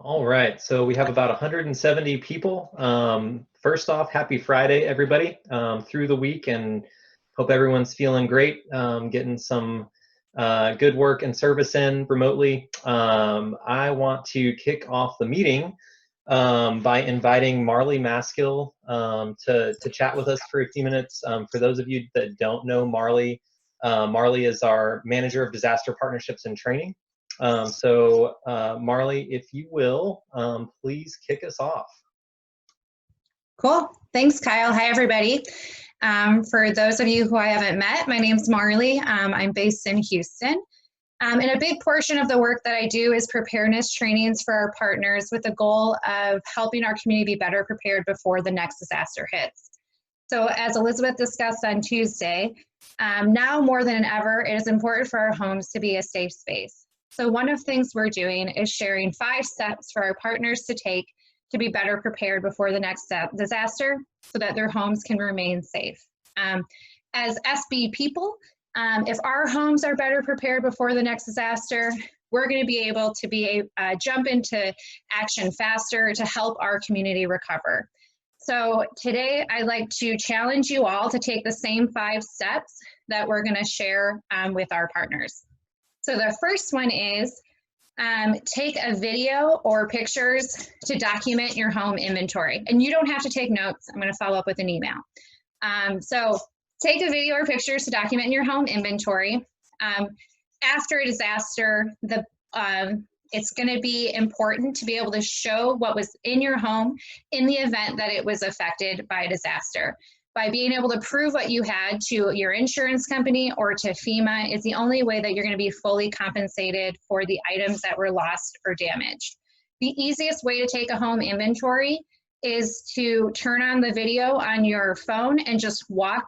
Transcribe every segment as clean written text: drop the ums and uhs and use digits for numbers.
All right, so we have about 170 people. First off, happy Friday, everybody, through the week, and hope everyone's feeling great, getting some good work and service in remotely. I want to kick off the meeting by inviting Marley Maskill to chat with us for a few minutes. For those of you that don't know Marley, Marley is our Manager of Disaster Partnerships and Training. Marley, if you will, please kick us off. Cool. Thanks, Kyle. Hi, everybody. For those of you who I haven't met, my name's Marley. I'm based in Houston. And a big portion of the work that I do is preparedness trainings for our partners with the goal of helping our community be better prepared before the next disaster hits. So as Elizabeth discussed on Tuesday, now more than ever, it is important for our homes to be a safe space. So one of the things we're doing is sharing 5 steps for our partners to take to be better prepared before the next disaster so that their homes can remain safe. As SB people, if our homes are better prepared before the next disaster, we're going to be able to jump into action faster to help our community recover. So today I'd like to challenge you all to take the same 5 steps that we're going to share with our partners. So the first one is take a video or pictures to document your home inventory. And you don't have to take notes. I'm going to follow up with an email. So take a video or pictures to document your home inventory. After a disaster, it's going to be important to be able to show what was in your home in the event that it was affected by a disaster. By being able to prove what you had to your insurance company or to FEMA is the only way that you're going to be fully compensated for the items that were lost or damaged. The easiest way to take a home inventory is to turn on the video on your phone and just walk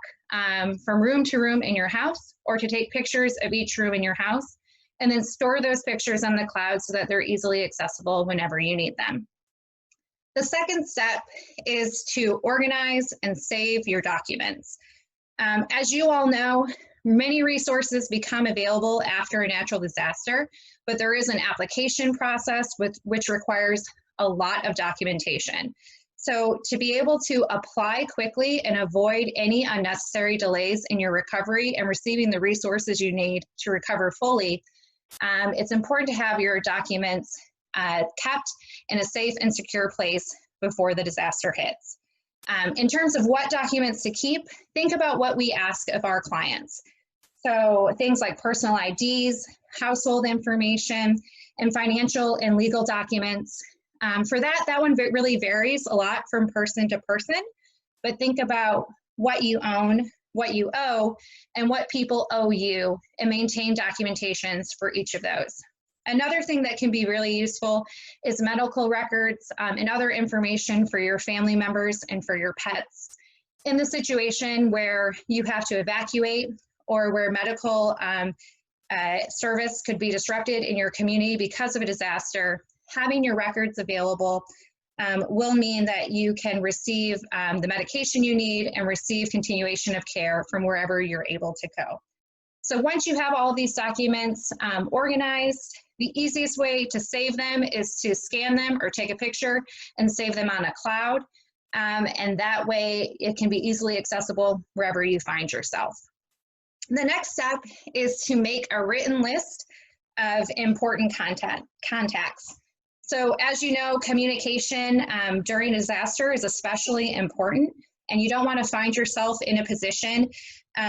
from room to room in your house, or to take pictures of each room in your house and then store those pictures on the cloud so that they're easily accessible whenever you need them. The second step is to organize and save your documents. As you all know, many resources become available after a natural disaster, but there is an application process which requires a lot of documentation. So to be able to apply quickly and avoid any unnecessary delays in your recovery and receiving the resources you need to recover fully, it's important to have your documents kept in a safe and secure place before the disaster hits. In terms of what documents to keep, think about what we ask of our clients. So things like personal IDs, household information, and financial and legal documents. For that one really varies a lot from person to person, but think about what you own, what you owe, and what people owe you, and maintain documentations for each of those. Another thing that can be really useful is medical records and other information for your family members and for your pets. In the situation where you have to evacuate or where medical service could be disrupted in your community because of a disaster, having your records available will mean that you can receive the medication you need and receive continuation of care from wherever you're able to go. So once you have all of these documents organized, the easiest way to save them is to scan them or take a picture and save them on a cloud. And that way it can be easily accessible wherever you find yourself. The next step is to make a written list of important contacts. So as you know, communication during a disaster is especially important, and you don't want to find yourself in a position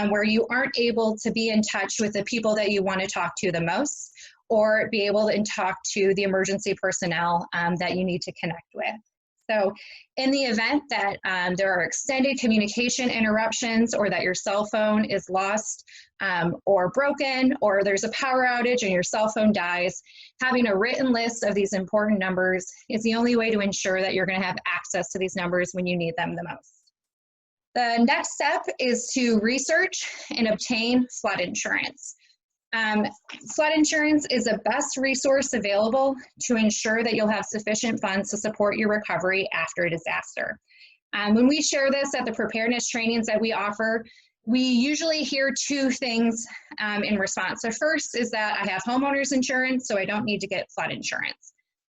where you aren't able to be in touch with the people that you want to talk to the most, or be able to talk to the emergency personnel that you need to connect with. So in the event that there are extended communication interruptions, or that your cell phone is lost or broken, or there's a power outage and your cell phone dies, having a written list of these important numbers is the only way to ensure that you're going to have access to these numbers when you need them the most. The next step is to research and obtain flood insurance. Flood insurance is the best resource available to ensure that you'll have sufficient funds to support your recovery after a disaster. When we share this at the preparedness trainings that we offer, we usually hear 2 things in response. So first is that I have homeowners insurance, so I don't need to get flood insurance.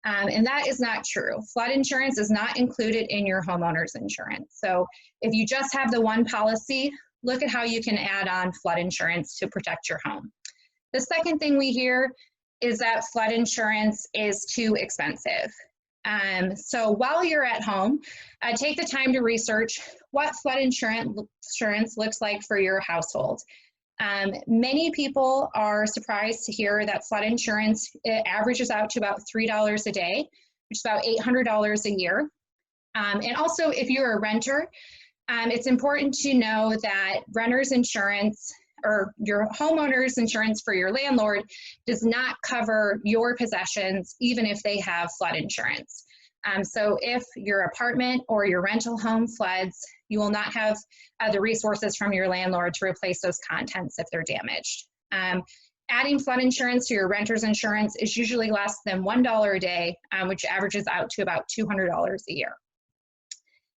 And that is not true. Flood insurance is not included in your homeowner's insurance. So if you just have the one policy, look at how you can add on flood insurance to protect your home. The second thing we hear is that flood insurance is too expensive. So while you're at home, take the time to research what flood insurance looks like for your household. Many people are surprised to hear that flood insurance, it averages out to about $3 a day, which is about $800 a year. And also, if you're a renter, it's important to know that renter's insurance or your homeowner's insurance for your landlord does not cover your possessions, even if they have flood insurance. So if your apartment or your rental home floods, you will not have the resources from your landlord to replace those contents if they're damaged. Adding flood insurance to your renter's insurance is usually less than $1 a day, which averages out to about $200 a year.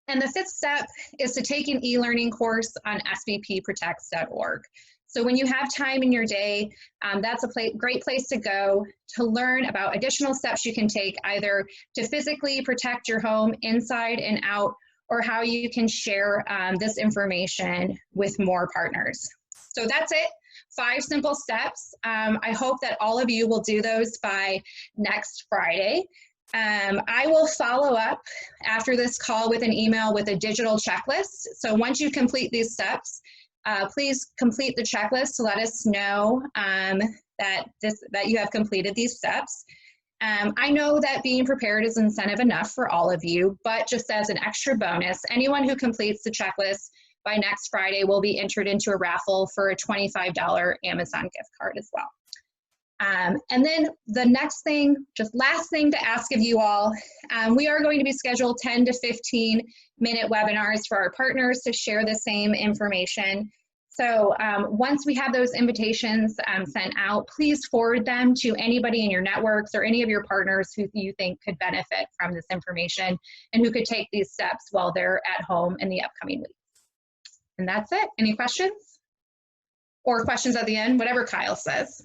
And the fifth step is to take an e-learning course on svpprotects.org. So when you have time in your day, that's a great place to go to learn about additional steps you can take either to physically protect your home inside and out, or how you can share this information with more partners. So that's it, 5 simple steps. I hope that all of you will do those by next Friday. I will follow up after this call with an email with a digital checklist. So once you complete these steps, please complete the checklist to let us know that you have completed these steps. I know that being prepared is incentive enough for all of you, but just as an extra bonus, anyone who completes the checklist by next Friday will be entered into a raffle for a $25 Amazon gift card as well. And then the next thing, just last thing to ask of you all, we are going to be scheduled 10 to 15 minute webinars for our partners to share the same information. So once we have those invitations sent out, please forward them to anybody in your networks or any of your partners who you think could benefit from this information and who could take these steps while they're at home in the upcoming weeks. And that's it. Any questions? Or questions at the end, whatever Kyle says.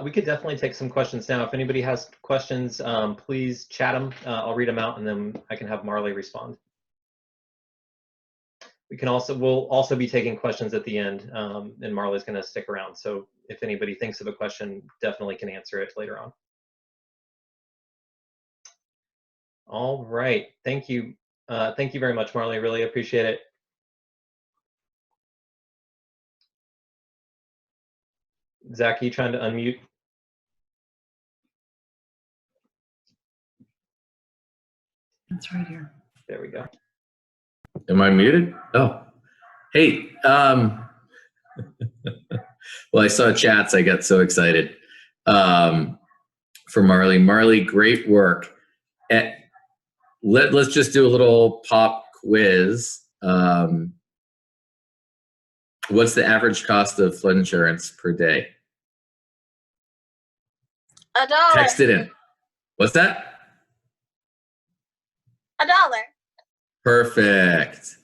We could definitely take some questions now. If anybody has questions, please chat them. I'll read them out and then I can have Marley respond. We'll also be taking questions at the end, and Marley's going to stick around. So if anybody thinks of a question, definitely can answer it later on. All right, thank you. Thank you very much, Marley. Really appreciate it. Zach, are you trying to unmute? It's right here. There we go. Am I muted? Oh, hey. Well, I saw chats. I got so excited for Marley. Marley, great work. Let's just do a little pop quiz. What's the average cost of flood insurance per day? $1. Text it in. What's that? $1. Perfect.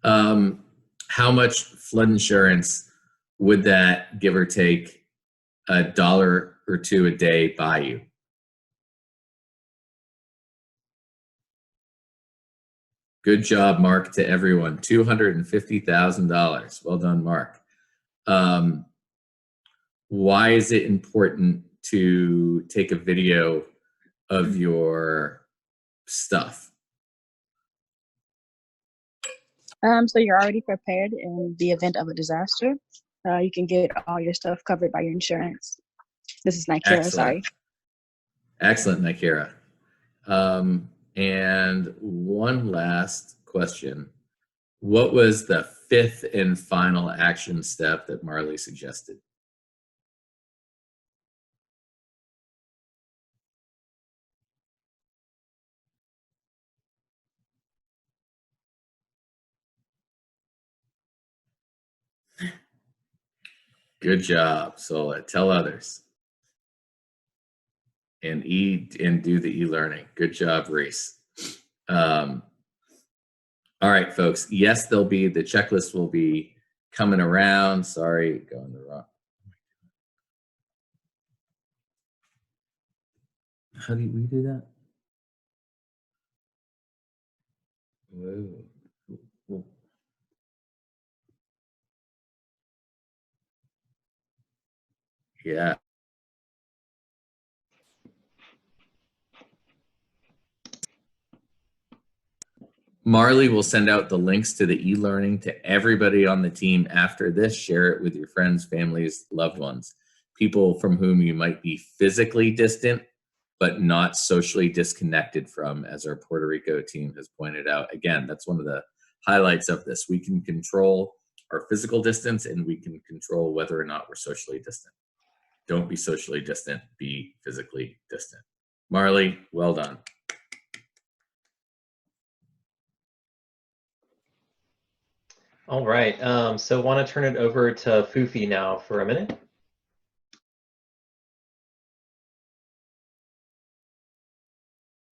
How much flood insurance would that, give or take, $1 or $2 a day buy you? Good job, Mark, to everyone. $250,000. Well done, Mark. Why is it important to take a video of your stuff? So you're already prepared in the event of a disaster. You can get all your stuff covered by your insurance. This is Nikira, sorry. Excellent, Nikira. And one last question. What was the 5th and final action step that Marley suggested? Good job, Sola. Tell others. And do the e-learning. Good job, Reese. All right, folks. Yes, the checklist will be coming around. Sorry, going the wrong. How do we do that? Whoa. Cool. Yeah. Marley will send out the links to the e-learning to everybody on the team after this. Share it with your friends, families, loved ones, people from whom you might be physically distant, but not socially disconnected from, as our Puerto Rico team has pointed out. Again, that's one of the highlights of this. We can control our physical distance, and we can control whether or not we're socially distant. Don't be socially distant, be physically distant. Marley, well done. All right, so want to turn it over to Fufi now for a minute.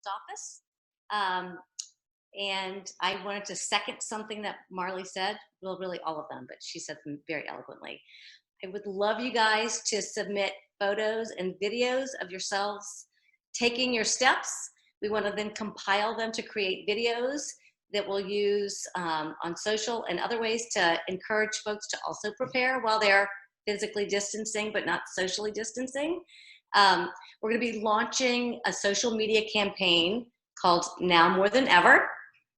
Office. And I wanted to second something that Marley said, well, really all of them, but she said them very eloquently. I would love you guys to submit photos and videos of yourselves taking your steps. We want to then compile them to create videos that we'll use on social and other ways to encourage folks to also prepare while they're physically distancing but not socially distancing. We're going to be launching a social media campaign called Now More Than Ever.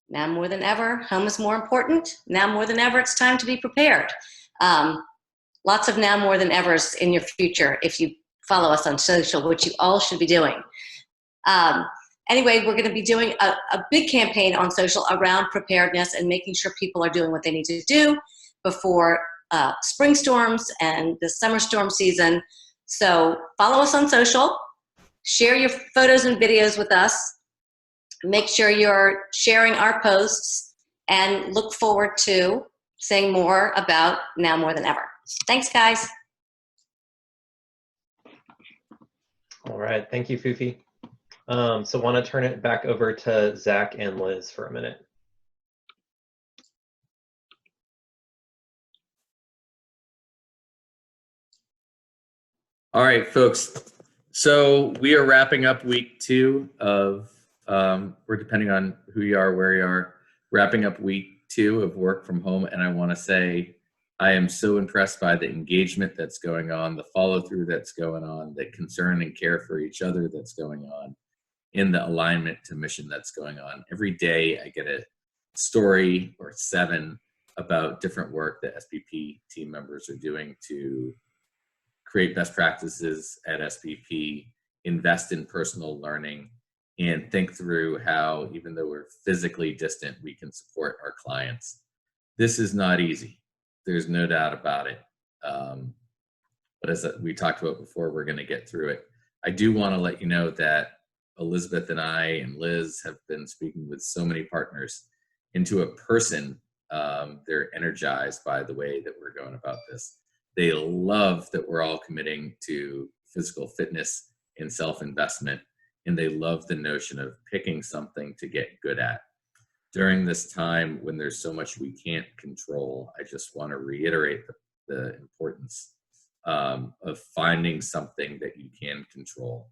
Now more than ever, home is more important. Now more than ever, it's time to be prepared. Lots of now more than evers in your future if you follow us on social, which you all should be doing. Anyway, we're going to be doing a big campaign on social around preparedness and making sure people are doing what they need to do before spring storms and the summer storm season. So follow us on social, share your photos and videos with us, make sure you're sharing our posts, and look forward to saying more about Now More Than Ever. Thanks, guys. All right, thank you, Fufi. So want to turn it back over to Zach and Liz for a minute. All right, folks. So we are wrapping up week 2 of, we're depending on who you are, where you are, wrapping up week 2 of work from home. And I want to say, I am so impressed by the engagement that's going on, the follow through that's going on, the concern and care for each other that's going on, in the alignment to mission that's going on. Every day I get a story or 7 about different work that SPP team members are doing to create best practices at SPP, invest in personal learning, and think through how, even though we're physically distant, we can support our clients. This is not easy. There's no doubt about it. But as we talked about before, we're going to get through it. I do want to let you know that Elizabeth and I and Liz have been speaking with so many partners, and to a person, they're energized by the way that we're going about this. They love that we're all committing to physical fitness and self-investment, and they love the notion of picking something to get good at. During this time when there's so much we can't control, I just want to reiterate the importance of finding something that you can control,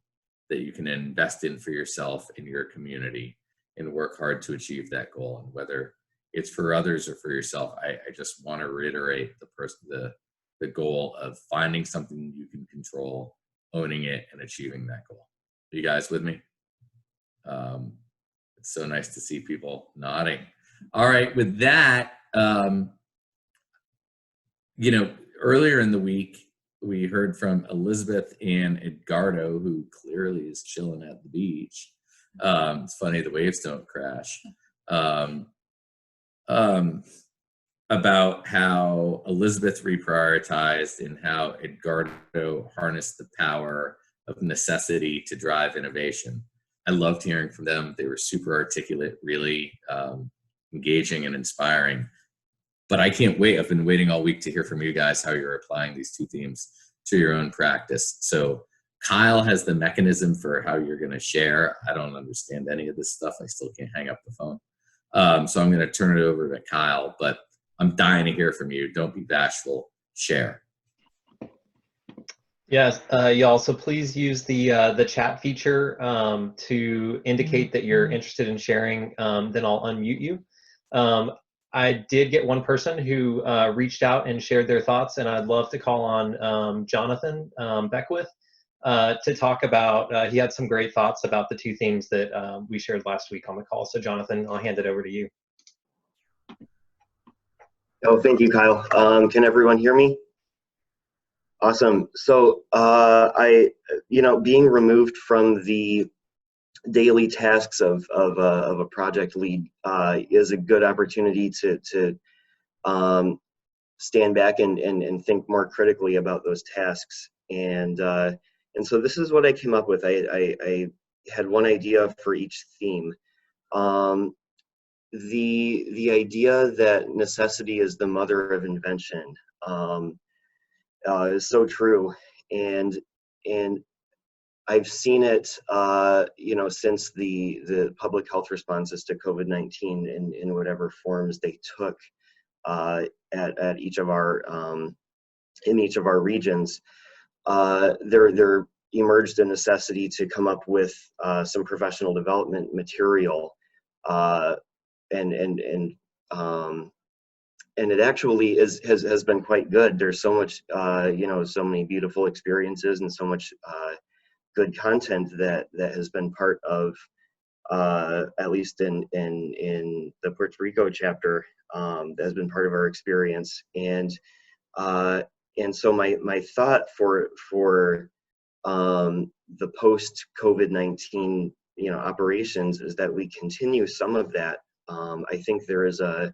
that you can invest in for yourself and your community, and work hard to achieve that goal. And whether it's for others or for yourself, I just want to reiterate the goal of finding something you can control, owning it, and achieving that goal. Are you guys with me? It's so nice to see people nodding. All right, with that, earlier in the week, we heard from Elizabeth and Edgardo, who clearly is chilling at the beach. It's funny, the waves don't crash. About how Elizabeth reprioritized and how Edgardo harnessed the power of necessity to drive innovation. I loved hearing from them. They were super articulate, really engaging and inspiring. But I can't wait. I've been waiting all week to hear from you guys how you're applying these 2 themes to your own practice. So Kyle has the mechanism for how you're going to share. I don't understand any of this stuff. I still can't hang up the phone. So I'm going to turn it over to Kyle, but I'm dying to hear from you. Don't be bashful. Share. Yes, y'all. So please use the chat feature to indicate that you're interested in sharing. Then I'll unmute you. I did get one person who reached out and shared their thoughts, and I'd love to call on Jonathan Beckwith to talk about. He had some great thoughts about the two themes that we shared last week on the call. So Jonathan, I'll hand it over to you. Oh, thank you, Kyle. Can everyone hear me? Awesome. So being removed from the daily tasks of a project lead is a good opportunity to stand back and think more critically about those tasks. And so this is what I came up with. I had one idea for each theme. The idea that necessity is the mother of invention is so true, and I've seen it, since the public health responses to COVID-19 in whatever forms they took at each of our in each of our regions. There emerged a necessity to come up with some professional development material, and it actually has been quite good. There's so much, so many beautiful experiences and so much good content that has been part of, at least in the Puerto Rico chapter, that has been part of our experience. And so my thought for the post COVID-19 operations is that we continue some of that. I think there is a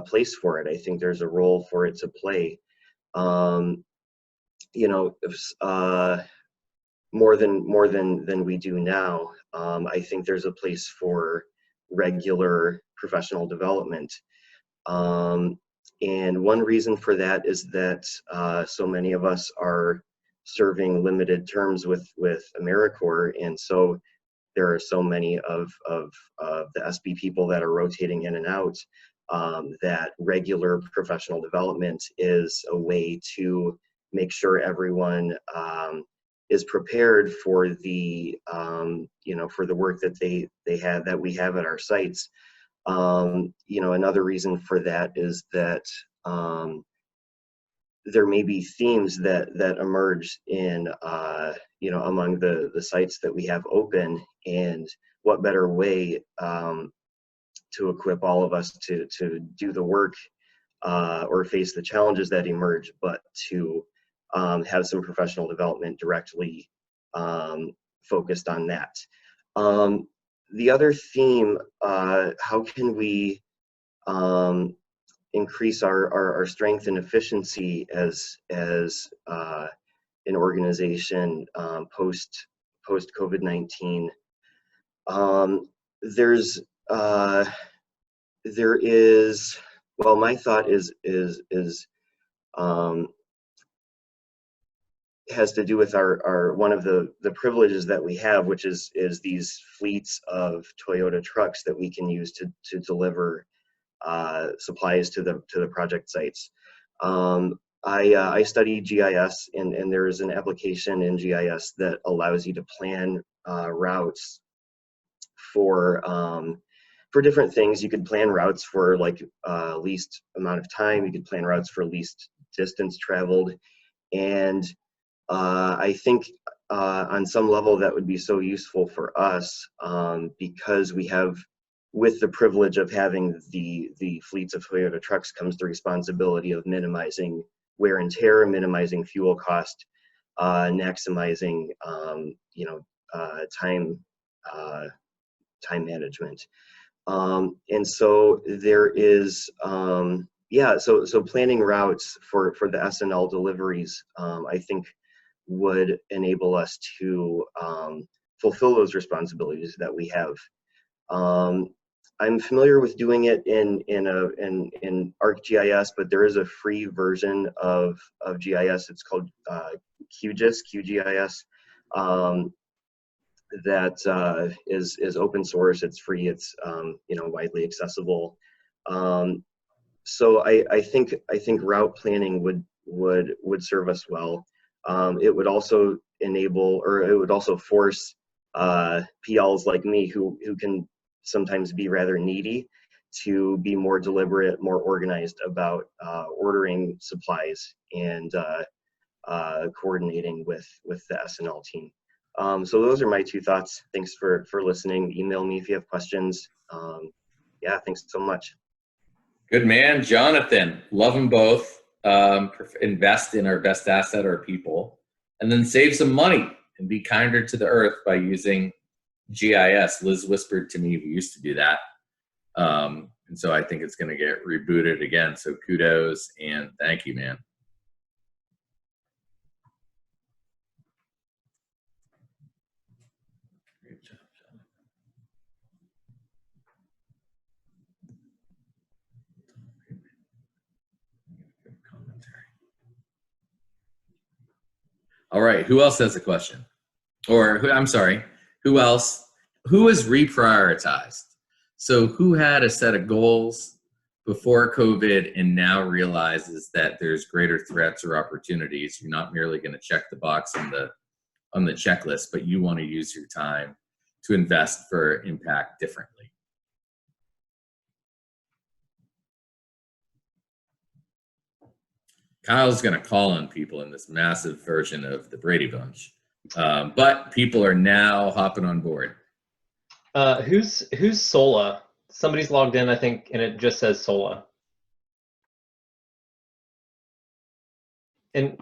place for it. I think there's a role for it to play. More than we do now. I think there's a place for regular professional development. And one reason for that is that so many of us are serving limited terms with AmeriCorps, and so there are so many of the SB people that are rotating in and out, that regular professional development is a way to make sure everyone is prepared for the for the work that we have at our sites. Another reason for that is that there may be themes that emerge in among the sites that we have open, and what better way to equip all of us to do the work or face the challenges that emerge, but to have some professional development directly focused on that. The other theme, how can we increase our strength and efficiency as an organization post COVID-19? There is, well, my thought is has to do with our one of the privileges that we have, which is these fleets of Toyota trucks that we can use to deliver supplies to the project sites. I study GIS, and there is an application in GIS that allows you to plan routes for different things. You could plan routes for like least amount of time. You could plan routes for least distance traveled, and I think on some level that would be so useful for us, because we have, with the privilege of having the fleets of Toyota trucks, comes the responsibility of minimizing wear and tear, minimizing fuel cost, maximizing time management. And so there is so planning routes for the SNL deliveries, I think would enable us to fulfill those responsibilities that we have. I'm familiar with doing it in ArcGIS, but there is a free version of GIS. It's called QGIS. That is open source. It's free. It's widely accessible. So I think route planning would serve us well. It would also enable, or it would also force PLs like me who can sometimes be rather needy to be more deliberate, more organized about ordering supplies and coordinating with the S&L team. So those are my 2 thoughts. Thanks for listening. Email me if you have questions. Yeah, thanks so much. Good man, Jonathan. Love them both. Invest in our best asset, our people, and then save some money and be kinder to the earth by using GIS. Liz whispered to me we used to do that. And so I think it's going to get rebooted again. So kudos and thank you, man. Great job, Jonathan. Good commentary. All right, who else has a question? Or I'm sorry, who else? Who is reprioritized? So who had a set of goals before COVID and now realizes that there's greater threats or opportunities? You're not merely going to check the box on the checklist, but you want to use your time to invest for impact differently. Kyle's going to call on people in this massive version of the Brady Bunch, but people are now hopping on board. Who's Sola? Somebody's logged in, I think, and it just says Sola. And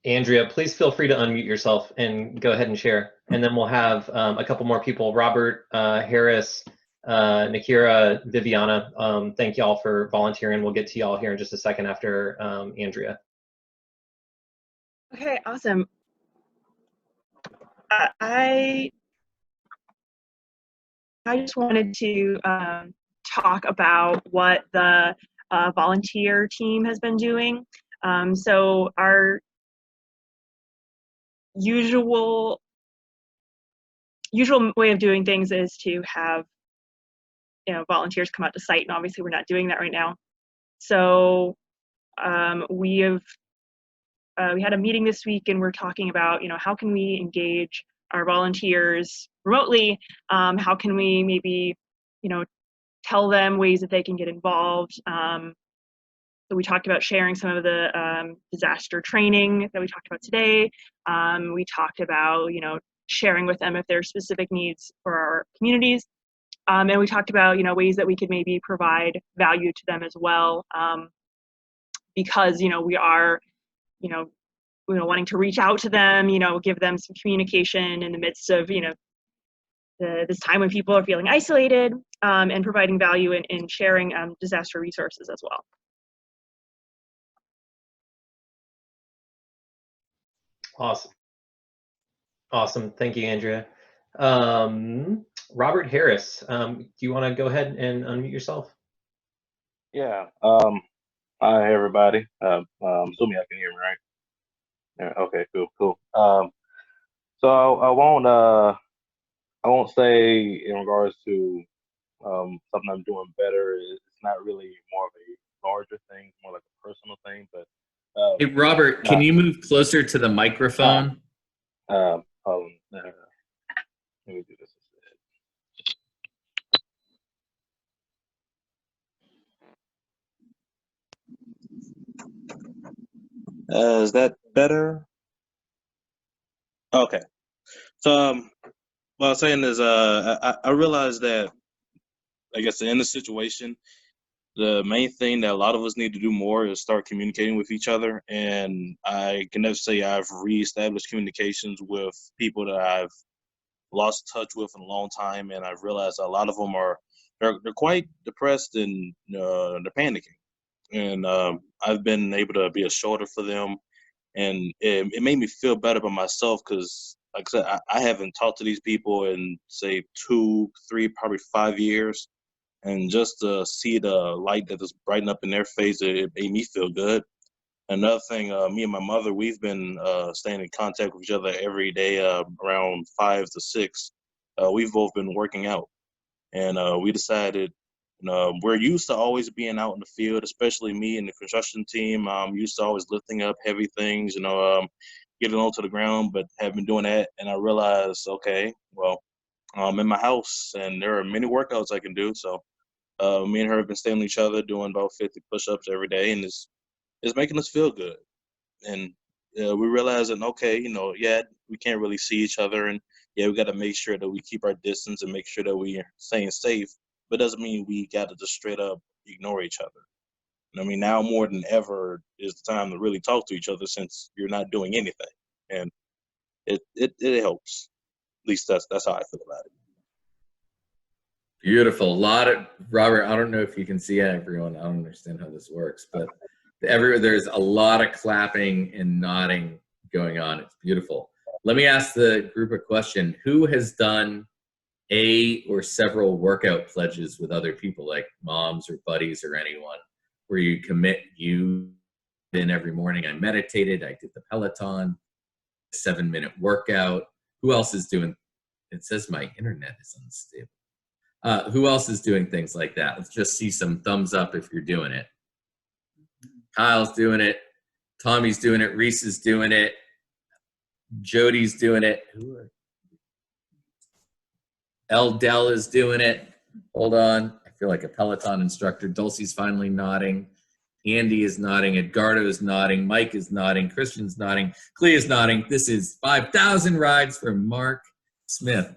Andrea, please feel free to unmute yourself and go ahead and share. And then we'll have a couple more people. Robert, Harris, Nakira, Viviana. Thank y'all for volunteering. We'll get to y'all here in just a second after Andrea. Okay, awesome. I just wanted to talk about what the volunteer team has been doing. So our usual way of doing things is to have volunteers come out to site, and obviously we're not doing that right now. So we had a meeting this week, and we're talking about how can we engage our volunteers remotely. How can we maybe tell them ways that they can get involved. So we talked about sharing some of the disaster training that we talked about today. We talked about sharing with them if there are specific needs for our communities. And we talked about ways that we could maybe provide value to them as well, because we are wanting to reach out to them, give them some communication in the midst of this time when people are feeling isolated, and providing value in sharing disaster resources as well. Awesome. Thank you, Andrea. Robert Harris, do you want to go ahead and unmute yourself? Yeah. Hi, everybody. I'm assuming I can hear me, right? Yeah, okay, cool. So I won't say in regards to something I'm doing better. It's not really more of a larger thing, more like a personal thing. But hey, Robert, can you move closer to the microphone? Let me do this instead. Is that better? Okay. So what I was saying is I realized that, I guess, in the situation, the main thing that a lot of us need to do more is start communicating with each other. And I can never say I've reestablished communications with people that I've lost touch with in a long time. And I've realized a lot of them they're quite depressed and they're panicking. And I've been able to be a shoulder for them. And it made me feel better about myself because, like I said, I haven't talked to these people in, say, 2, 3, probably 5 years. And just to see the light that is brighten up in their face, it made me feel good. Another thing, me and my mother, we've been staying in contact with each other every day around 5 to 6. We've both been working out. And we decided We're used to always being out in the field, especially me and the construction team. Used to always lifting up heavy things, getting onto the ground, but have been doing that. And I realized, okay, well, I'm in my house and there are many workouts I can do. So me and her have been staying with each other, doing about 50 push-ups every day, and it's making us feel good. And we realize that, okay, yeah, we can't really see each other, and yeah, we got to make sure that we keep our distance and make sure that we are staying safe. But doesn't mean we got to just straight up ignore each other. I mean, now more than ever is the time to really talk to each other, since you're not doing anything, and it helps. At least that's how I feel about it. Beautiful. Robert, I don't know if you can see everyone. I don't understand how this works, but there's a lot of clapping and nodding going on. It's beautiful. Let me ask the group a question. Who has done a or several workout pledges with other people, like moms or buddies or anyone, where you commit, in every morning I meditated, I did the Peloton, 7-minute workout. Who else is doing, it says my internet is unstable. Who else is doing things like that? Let's just see some thumbs up if you're doing it. Kyle's doing it. Tommy's doing it. Reese is doing it. Jody's doing it. Dell is doing it. Hold on. I feel like a Peloton instructor. Dulcie's finally nodding. Andy is nodding. Edgardo is nodding. Mike is nodding. Christian's nodding. Clea's nodding. This is 5,000 rides from Mark Smith.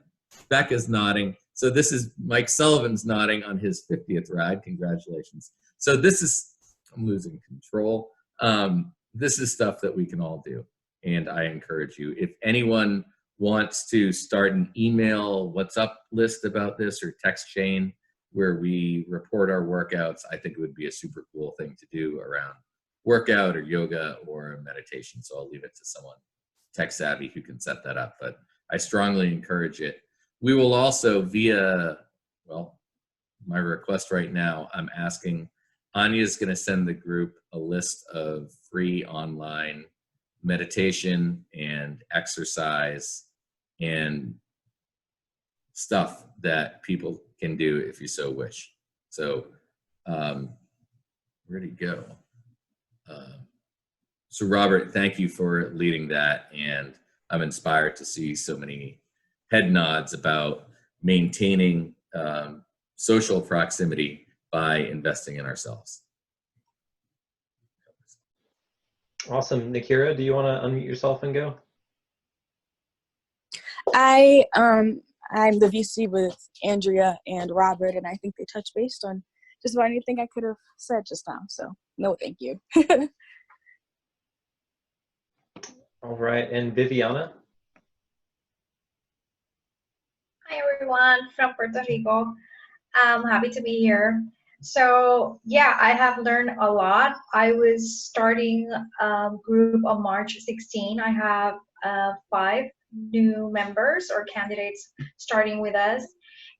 Becca's nodding. So this is Mike Sullivan's nodding on his 50th ride. Congratulations. So this is, I'm losing control. This is stuff that we can all do. And I encourage you, if anyone wants to start an email WhatsApp list about this, or text chain where we report our workouts, I think it would be a super cool thing to do around workout or yoga or meditation. So I'll leave it to someone tech savvy who can set that up, but I strongly encourage it. We will also via, well, my request right now, I'm asking, Anya's going to send the group a list of free online meditation and exercise and stuff that people can do if you so wish. So where'd he go? So Robert, thank you for leading that, and I'm inspired to see so many head nods about maintaining social proximity by investing in ourselves. Awesome. Nikira, do you want to unmute yourself and go? I'm the VC with Andrea and Robert, and I think they touched based on just about anything I could have said just now. So no, thank you. All right, and Viviana? Hi everyone from Puerto Rico. I'm happy to be here. So yeah, I have learned a lot. I was starting a group on March 16. I have 5 new members or candidates starting with us,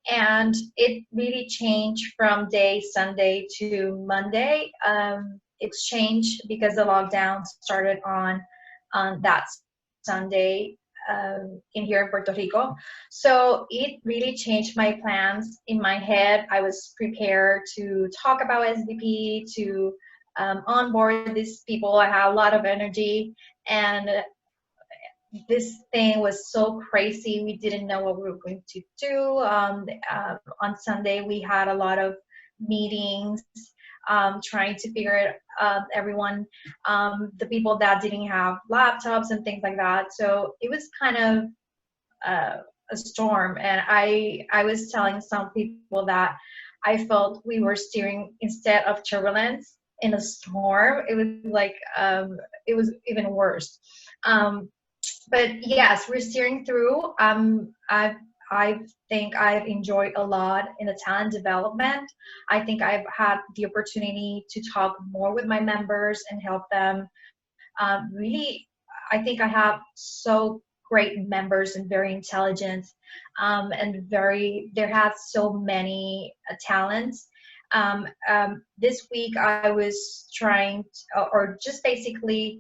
and it really changed from Sunday to Monday. It's changed because the lockdown started on that Sunday in here in Puerto Rico. So it really changed my plans in my head. I was prepared to talk about SDP, to onboard these people. I have a lot of energy, and this thing was so crazy. We didn't know what we were going to do. On Sunday, we had a lot of meetings, trying to figure it everyone, the people that didn't have laptops and things like that. So it was kind of a storm, and I was telling some people that I felt we were steering instead of turbulence in a storm. It was like it was even worse. But yes, we're steering through. I think I've enjoyed a lot in the talent development. I think I've had the opportunity to talk more with my members and help them. Really, I think I have so great members and very intelligent, and they have so many talents. This week I was trying to, or just basically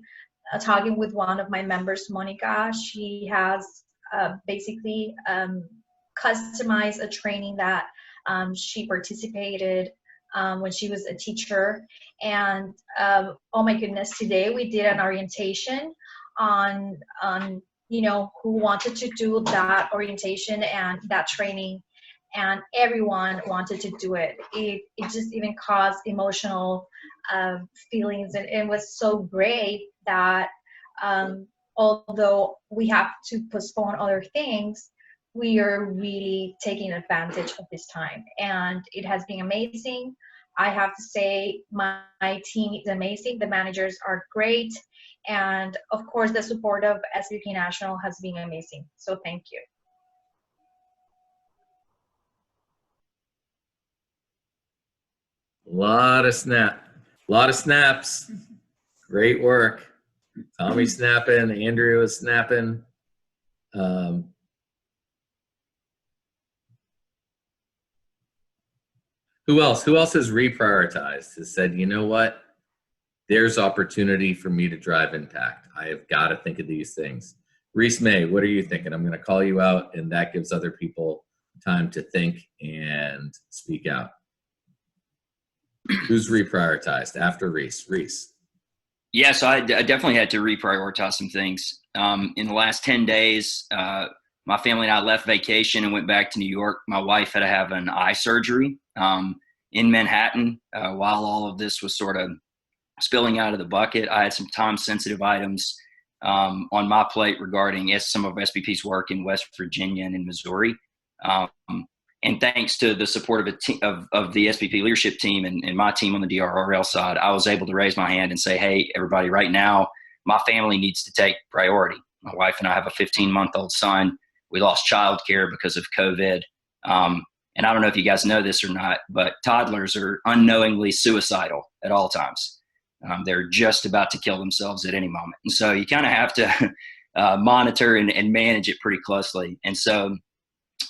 talking with one of my members, Monica. She has basically customized a training that She participated when she was a teacher. And oh my goodness, today we did an orientation on who wanted to do that orientation and that training, and everyone wanted to do it. It just even caused emotional feelings, and it was so great that although we have to postpone other things, we are really taking advantage of this time, and it has been amazing. I have to say my team is amazing. The managers are great. And of course, the support of SVP National has been amazing. So thank you. A lot of snaps. Great work. Tommy snapping, Andrea was snapping. Who else? Who else has reprioritized? Has said, you know what? There's opportunity for me to drive impact. I have got to think of these things. Reese May, what are you thinking? I'm going to call you out, and that gives other people time to think and speak out. Who's reprioritized after Reese? Reese. Yeah, so I definitely had to reprioritize some things. In the last 10 days, my family and I left vacation and went back to New York. My wife had to have an eye surgery in Manhattan. While all of this was sort of spilling out of the bucket, I had some time-sensitive items on my plate regarding some of SBP's work in West Virginia and in Missouri. And thanks to the support of the SBP leadership team and my team on the DRRL side, I was able to raise my hand and say, hey, everybody, right now, my family needs to take priority. My wife and I have a 15-month-old son. We lost childcare because of COVID. And I don't know if you guys know this or not, but toddlers are unknowingly suicidal at all times. They're just about to kill themselves at any moment. And so you kind of have to monitor and manage it pretty closely. And so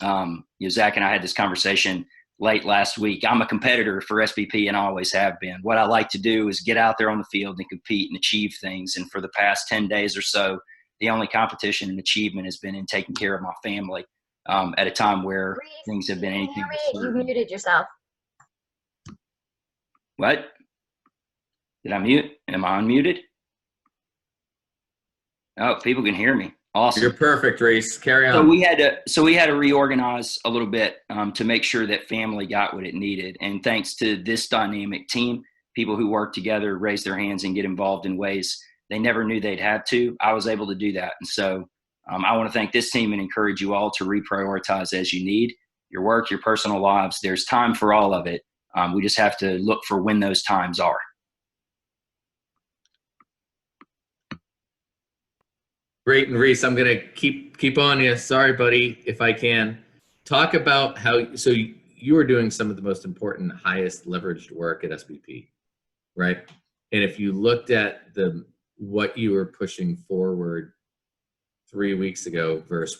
Zach and I had this conversation late last week. I'm a competitor for SBP and I always have been. What I like to do is get out there on the field and compete and achieve things. And for the past 10 days or so, the only competition and achievement has been in taking care of my family at a time where things have been anything but certain. You muted yourself. What? Did I mute? Am I unmuted? Oh, people can hear me. Awesome. You're perfect, Reese. Carry on. So we had to reorganize a little bit to make sure that family got what it needed. And thanks to this dynamic team, people who work together, raise their hands and get involved in ways they never knew they'd have to, I was able to do that. And so I want to thank this team and encourage you all to reprioritize as you need. Your work, your personal lives, there's time for all of it. We just have to look for when those times are. Great, and Reese, I'm gonna keep on you. Sorry, buddy, if I can. Talk about how, so you are doing some of the most important, highest leveraged work at SBP, right? And if you looked at what you were pushing forward 3 weeks ago versus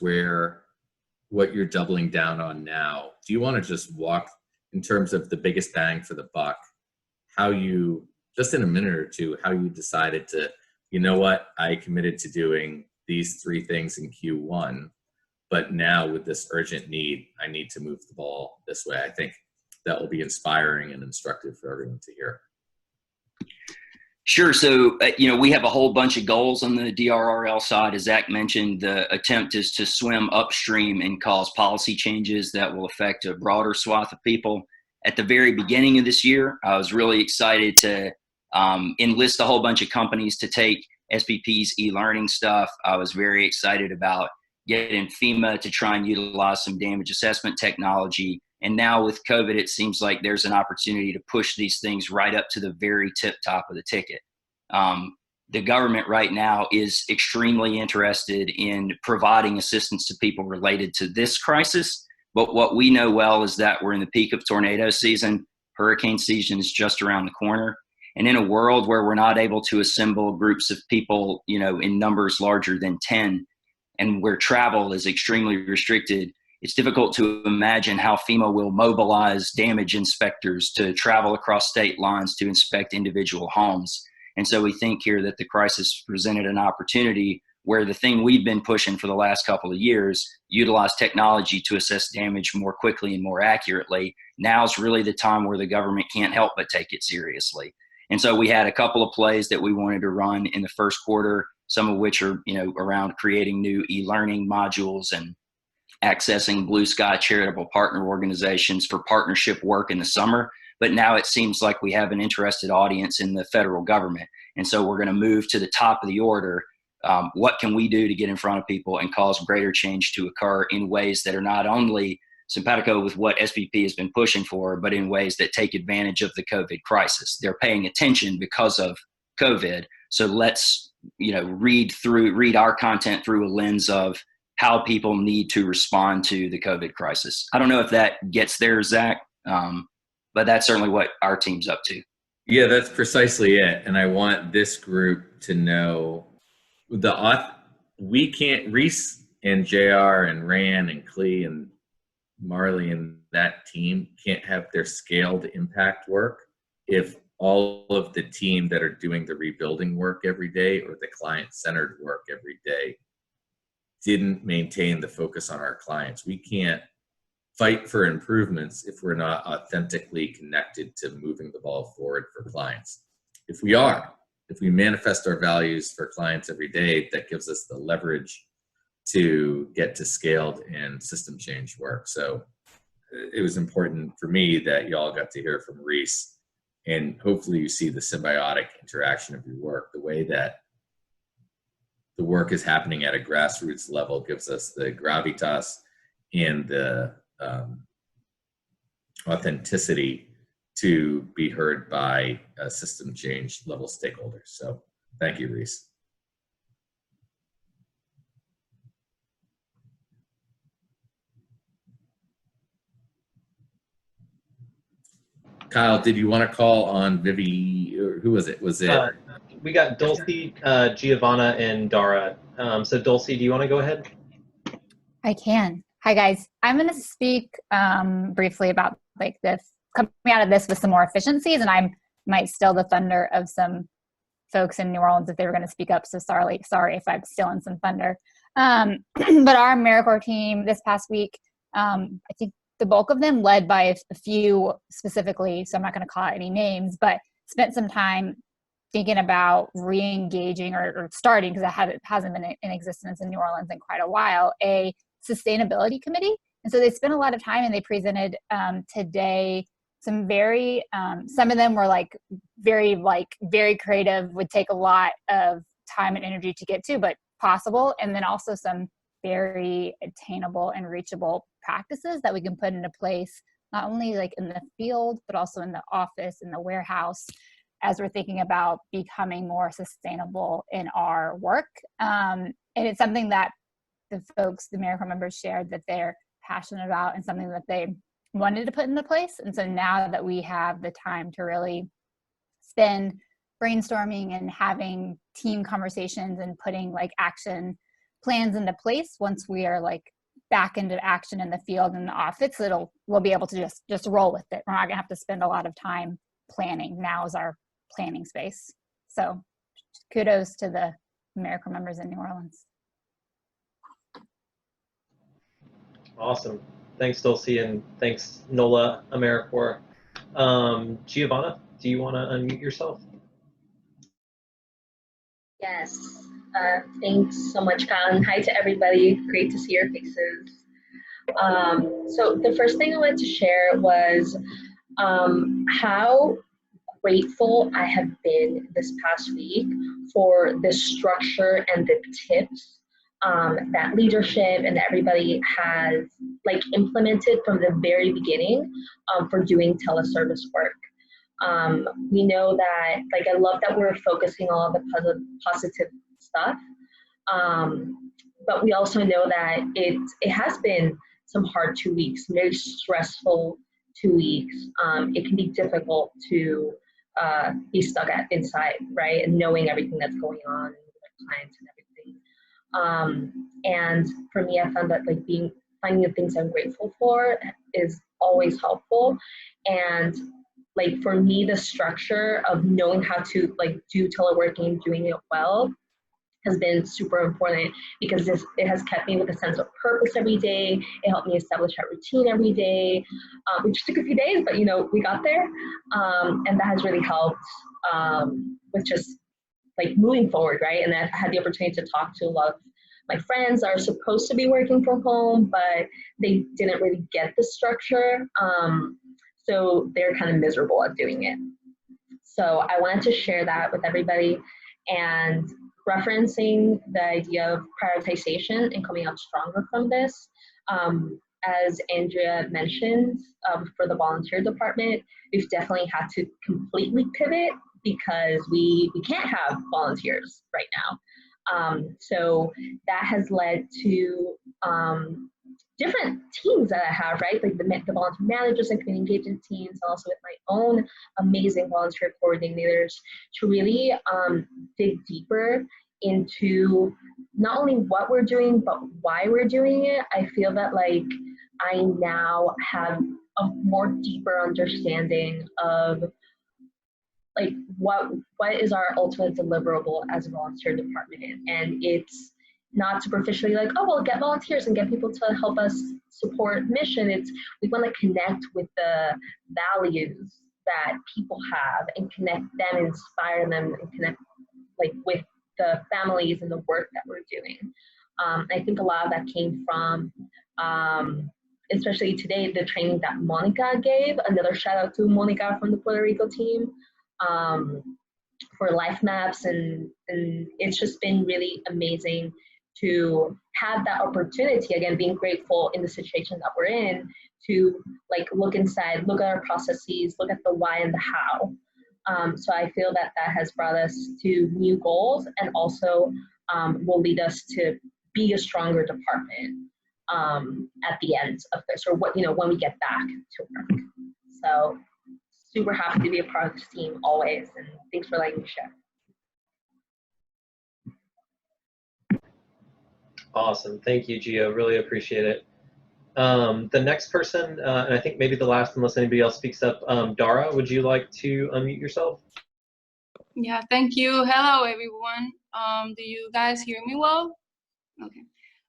what you're doubling down on now, do you want to just walk in terms of the biggest bang for the buck, how you, just in a minute or two, how you decided to, you know what, I committed to doing these 3 things in Q1, but now with this urgent need, I need to move the ball this way. I think that will be inspiring and instructive for everyone to hear. Sure. So, we have a whole bunch of goals on the DRRL side. As Zach mentioned, the attempt is to swim upstream and cause policy changes that will affect a broader swath of people. At the very beginning of this year, I was really excited to enlist a whole bunch of companies to take SBP's e-learning stuff. I was very excited about getting FEMA to try and utilize some damage assessment technology. And now with COVID, it seems like there's an opportunity to push these things right up to the very tip top of the ticket. The government right now is extremely interested in providing assistance to people related to this crisis. But what we know well is that we're in the peak of tornado season. Hurricane season is just around the corner. And in a world where we're not able to assemble groups of people, in numbers larger than 10, and where travel is extremely restricted, it's difficult to imagine how FEMA will mobilize damage inspectors to travel across state lines to inspect individual homes. And so we think here that the crisis presented an opportunity where the thing we've been pushing for the last couple of years, utilize technology to assess damage more quickly and more accurately. Now's really the time where the government can't help but take it seriously. And so we had a couple of plays that we wanted to run in the first quarter, some of which are, around creating new e-learning modules and accessing Blue Sky charitable partner organizations for partnership work in the summer. But now it seems like we have an interested audience in the federal government. And so we're going to move to the top of the order. What can we do to get in front of people and cause greater change to occur in ways that are not only simpatico with what SPP has been pushing for, but in ways that take advantage of the COVID crisis? They're paying attention because of COVID. So let's, read our content through a lens of how people need to respond to the COVID crisis. I don't know if that gets there, Zach, but that's certainly what our team's up to. Yeah, that's precisely it. And I want this group to know Reese and JR and Ran and Clee and Marley and that team can't have their scaled impact work if all of the team that are doing the rebuilding work every day or the client-centered work every day didn't maintain the focus on our clients. We can't fight for improvements if we're not authentically connected to moving the ball forward for clients. If we manifest our values for clients every day, that gives us the leverage to get to scaled and system change work. So it was important for me that y'all got to hear from Reese, and hopefully you see the symbiotic interaction of your work. The way that the work is happening at a grassroots level gives us the gravitas and the authenticity to be heard by system change level stakeholders. So thank you, Reese. Kyle, did you want to call on Vivi, or who was it? Was it? We got Dulcie, Giovanna, and Dara. So Dulcie, do you want to go ahead? I can. Hi, guys. I'm going to speak briefly about this, coming out of this with some more efficiencies, and I might steal the thunder of some folks in New Orleans if they were going to speak up. So sorry if I'm stealing some thunder. But our AmeriCorps team this past week, I think the bulk of them, led by a few specifically, so I'm not going to call out any names, but spent some time thinking about re-engaging or starting, because it hasn't been in existence in New Orleans in quite a while, a sustainability committee. And so they spent a lot of time, and they presented today some very, some of them were very creative, would take a lot of time and energy to get to, but possible. And then also some very attainable and reachable practices that we can put into place, not only in the field, but also in the office, in the warehouse, as we're thinking about becoming more sustainable in our work. And it's something that the AmeriCorps members shared that they're passionate about, and something that they wanted to put into place. And so now that we have the time to really spend brainstorming and having team conversations and putting action plans into place, once we are back into action in the field and the office, we'll be able to just roll with it. We're not gonna have to spend a lot of time planning. Now is our planning space. So kudos to the AmeriCorps members in New Orleans. Awesome. Thanks, Dulcie, and thanks, NOLA AmeriCorps. Giovanna, do you want to unmute yourself? Yes. Thanks so much, Kyle, and hi to everybody. Great to see your faces. So the first thing I wanted to share was how grateful I have been this past week for the structure and the tips that leadership and everybody has implemented from the very beginning for doing teleservice work. We know that, I love that we're focusing on the positive stuff, but we also know that it has been some hard 2 weeks, very stressful 2 weeks. It can be difficult to be stuck inside, right, and knowing everything that's going on with clients and everything. And for me, I found that finding the things I'm grateful for is always helpful. And for me, the structure of knowing how to do teleworking, doing it well, has been super important because it has kept me with a sense of purpose every day. It helped me establish that routine every day, which took a few days, but we got there. And that has really helped with just like moving forward, right? And I had the opportunity to talk to a lot of my friends that are supposed to be working from home, but they didn't really get the structure. So they're kind of miserable at doing it. So I wanted to share that with everybody and referencing the idea of prioritization and coming out stronger from this. As Andrea mentioned, for the volunteer department, we've definitely had to completely pivot because we can't have volunteers right now. So that has led to different teams that I have, right? Like the volunteer managers and community engagement teams, also with my own amazing volunteer coordinators to really dig deeper into not only what we're doing, but why we're doing it. I feel that like I now have a more deeper understanding of like what is our ultimate deliverable as a volunteer department. And it's not superficially like, oh, well, get volunteers and get people to help us support mission. It's we want to connect with the values that people have and connect them, inspire them, and connect like with the families and the work that we're doing. I think a lot of that came from, especially today, the training that Monica gave. Another shout out to Monica from the Puerto Rico team for life maps. And it's just been really amazing to have that opportunity, again, being grateful in the situation that we're in, to like look inside, look at our processes, look at the why and the how. So I feel that that has brought us to new goals and also will lead us to be a stronger department at the end of this, or what, when we get back to work. So super happy to be a part of this team always, and thanks for letting me share. Awesome. Thank you, Gio. Really appreciate it. The next person, and I think maybe the last unless anybody else speaks up, Dara, would you like to unmute yourself? Yeah, thank you. Hello, everyone. Do you guys hear me well? Okay.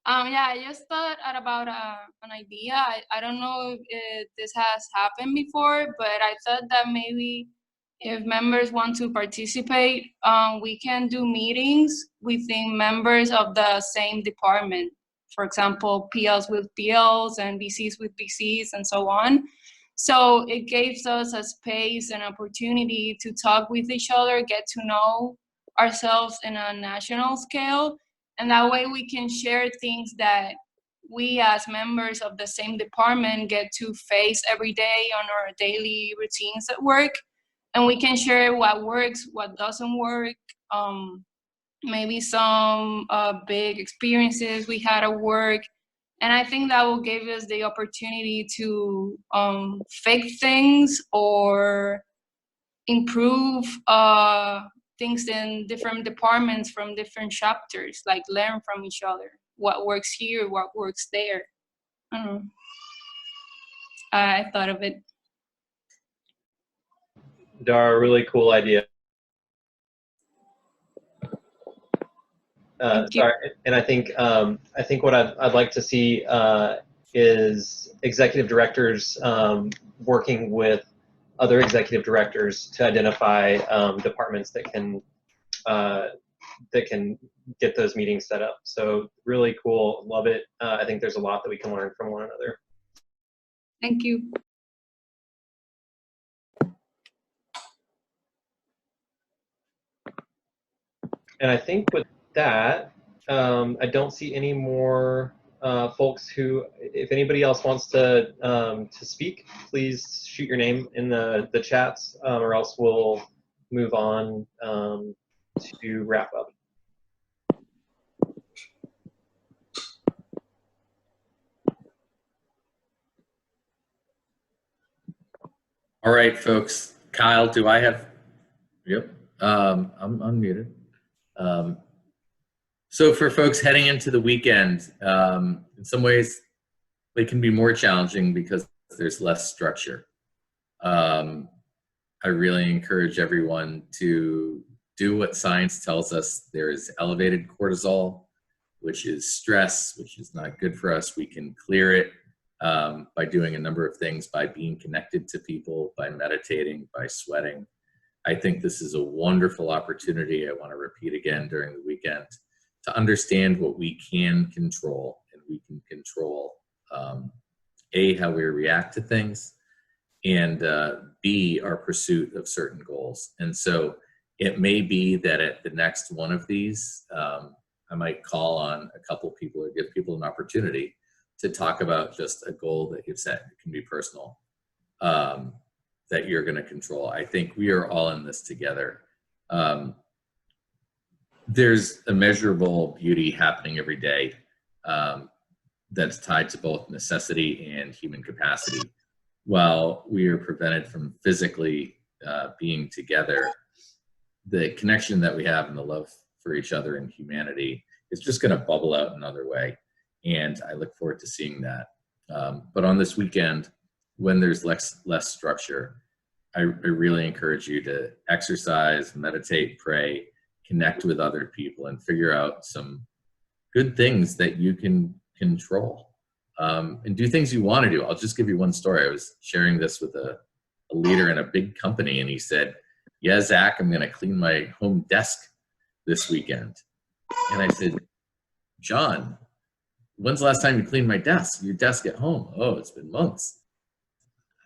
Yeah, I just thought about an idea. I don't know if this has happened before, but I thought that maybe if members want to participate, we can do meetings within members of the same department. For example, PLs with PLs and VCs with VCs and so on. So it gives us a space and opportunity to talk with each other, get to know ourselves in a national scale. And that way we can share things that we as members of the same department get to face every day on our daily routines at work. And we can share what works, what doesn't work, maybe some big experiences we had at work. And I think that will give us the opportunity to fix things or improve things in different departments from different chapters, like learn from each other. What works here, what works there. I don't know. I thought of it. Dara, really cool idea. Sorry, and I think what I'd like to see is executive directors working with other executive directors to identify departments that can get those meetings set up. So really cool, love it. I think there's a lot that we can learn from one another. Thank you. And I think with that, I don't see any more folks who, if anybody else wants to speak, please shoot your name in the chats, or else we'll move on to wrap up. All right, folks. Kyle, do I have? Yep. I'm unmuted. So for folks heading into the weekend, in some ways, they can be more challenging because there's less structure. I really encourage everyone to do what science tells us. There is elevated cortisol, which is stress, which is not good for us. We can clear it by doing a number of things, by being connected to people, by meditating, by sweating. I think this is a wonderful opportunity. I want to repeat again during the weekend to understand what we can control, and we can control A, how we react to things, and B, our pursuit of certain goals. And so it may be that at the next one of these, I might call on a couple people or give people an opportunity to talk about just a goal that you've set. It can be personal, that you're going to control. I think we are all in this together. There's immeasurable beauty happening every day that's tied to both necessity and human capacity. While we are prevented from physically being together, the connection that we have and the love for each other and humanity is just going to bubble out another way. And I look forward to seeing that. But on this weekend, when there's less structure, I really encourage you to exercise, meditate, pray, connect with other people, and figure out some good things that you can control, and do things you want to do. I'll just give you one story. I was sharing this with a leader in a big company, and he said, yeah, Zach, I'm going to clean my home desk this weekend. And I said, John, when's the last time you cleaned your desk at home? Oh, it's been months.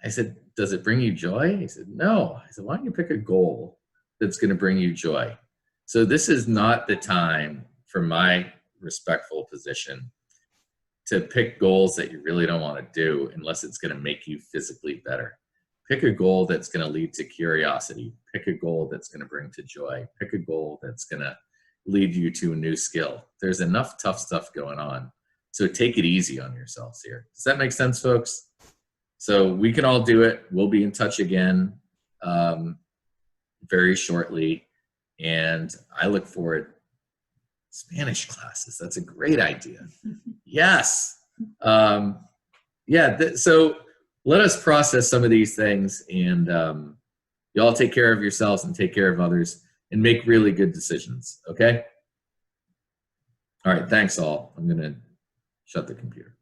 I said, does it bring you joy? He said, no. I said, why don't you pick a goal that's going to bring you joy? So this is not the time, from my respectful position, to pick goals that you really don't want to do unless it's going to make you physically better. Pick a goal that's going to lead to curiosity. Pick a goal that's going to bring to joy. Pick a goal that's going to lead you to a new skill. There's enough tough stuff going on. So take it easy on yourselves here. Does that make sense, folks? So we can all do it. We'll be in touch again very shortly. And I look forward. Spanish classes. That's a great idea. Yes. So let us process some of these things, and you all take care of yourselves and take care of others and make really good decisions. Okay? All right. Thanks all. I'm going to shut the computer.